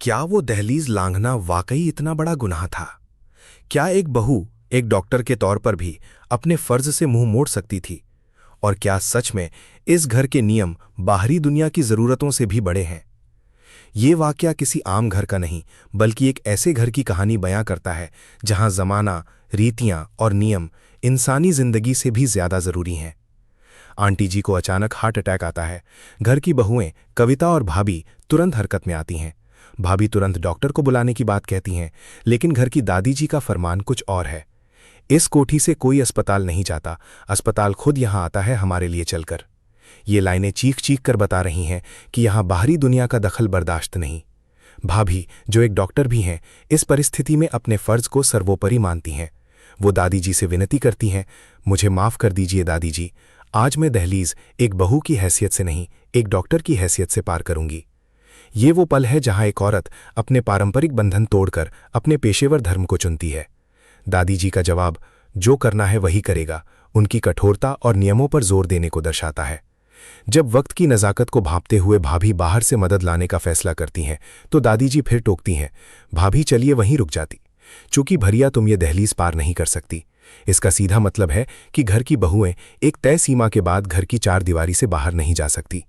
क्या वो दहलीज लांघना वाकई इतना बड़ा गुनाह था? क्या एक बहू एक डॉक्टर के तौर पर भी अपने फर्ज से मुंह मोड़ सकती थी? और क्या सच में इस घर के नियम बाहरी दुनिया की जरूरतों से भी बड़े हैं? ये वाकया किसी आम घर का नहीं, बल्कि एक ऐसे घर की कहानी बयां करता है जहां जमाना, रीतियां और नियम इंसानी जिंदगी से भी ज्यादा जरूरी हैं। आंटी जी को अचानक हार्ट अटैक आता है। घर की बहुएं कविता और भाभी तुरंत हरकत में आती हैं। भाभी तुरंत डॉक्टर को बुलाने की बात कहती हैं, लेकिन घर की दादी जी का फरमान कुछ और है। इस कोठी से कोई अस्पताल नहीं जाता, अस्पताल खुद यहां आता है हमारे लिए चलकर। ये लाइनें चीख चीख कर बता रही हैं कि यहां बाहरी दुनिया का दखल बर्दाश्त नहीं। भाभी, जो एक डॉक्टर भी हैं, इस परिस्थिति में अपने फर्ज को सर्वोपरि मानती हैं। वो दादी जी से विनती करती हैं, मुझे माफ कर दीजिए दादी जी, आज मैं दहलीज एक बहू की हैसियत से नहीं, एक डॉक्टर की हैसियत से पार करूंगी। ये वो पल है जहां एक औरत अपने पारंपरिक बंधन तोड़कर अपने पेशेवर धर्म को चुनती है। दादी जी का जवाब, जो करना है वही करेगा, उनकी कठोरता और नियमों पर जोर देने को दर्शाता है। जब वक्त की नज़ाकत को भांपते हुए भाभी बाहर से मदद लाने का फैसला करती हैं, तो दादी जी फिर टोकती हैं, भाभी चलिए वहीं रुक जाती। चूंकि भरिया तुम ये दहलीज पार नहीं कर सकती। इसका सीधा मतलब है कि घर की बहुएं एक तय सीमा के बाद घर की चार दीवारी से बाहर नहीं जा सकती।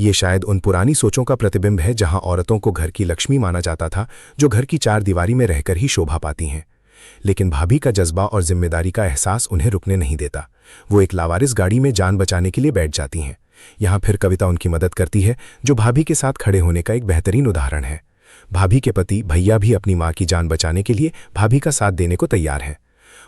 ये शायद उन पुरानी सोचों का प्रतिबिंब है जहां औरतों को घर की लक्ष्मी माना जाता था, जो घर की चार दीवारी में रहकर ही शोभा पाती हैं। लेकिन भाभी का जज्बा और जिम्मेदारी का एहसास उन्हें रुकने नहीं देता। वो एक लावारिस गाड़ी में जान बचाने के लिए बैठ जाती हैं। यहाँ फिर कविता उनकी मदद करती है, जो भाभी के साथ खड़े होने का एक बेहतरीन उदाहरण है। भाभी के पति भैया भी अपनी मां की जान बचाने के लिए भाभी का साथ देने को तैयार हैं।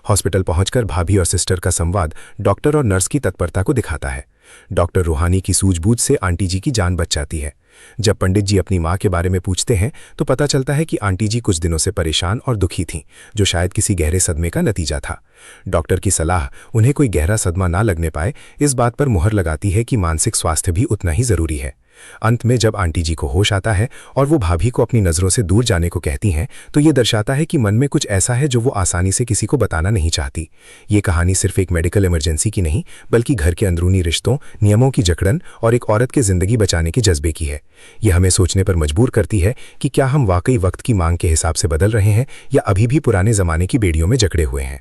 हॉस्पिटल पहुंचकर भाभी और सिस्टर का संवाद डॉक्टर और नर्स की तत्परता को दिखाता है। डॉक्टर रूहानी की सूझबूझ से आंटी जी की जान बच जाती है। जब पंडित जी अपनी मां के बारे में पूछते हैं, तो पता चलता है कि आंटी जी कुछ दिनों से परेशान और दुखी थीं, जो शायद किसी गहरे सदमे का नतीजा था। डॉक्टर की सलाह उन्हें कोई गहरा सदमा ना लगने पाए, इस बात पर मुहर लगाती है कि मानसिक स्वास्थ्य भी उतना ही जरूरी है। अंत में जब आंटी जी को होश आता है और वो भाभी को अपनी नज़रों से दूर जाने को कहती हैं, तो ये दर्शाता है कि मन में कुछ ऐसा है जो वो आसानी से किसी को बताना नहीं चाहती। ये कहानी सिर्फ एक मेडिकल इमरजेंसी की नहीं, बल्कि घर के अंदरूनी रिश्तों, नियमों की जकड़न और एक औरत के जिंदगी बचाने के जज्बे की है। ये हमें सोचने पर मजबूर करती है कि क्या हम वाकई वक्त की मांग के हिसाब से बदल रहे हैं, या अभी भी पुराने जमाने की बेड़ियों में जकड़े हुए हैं।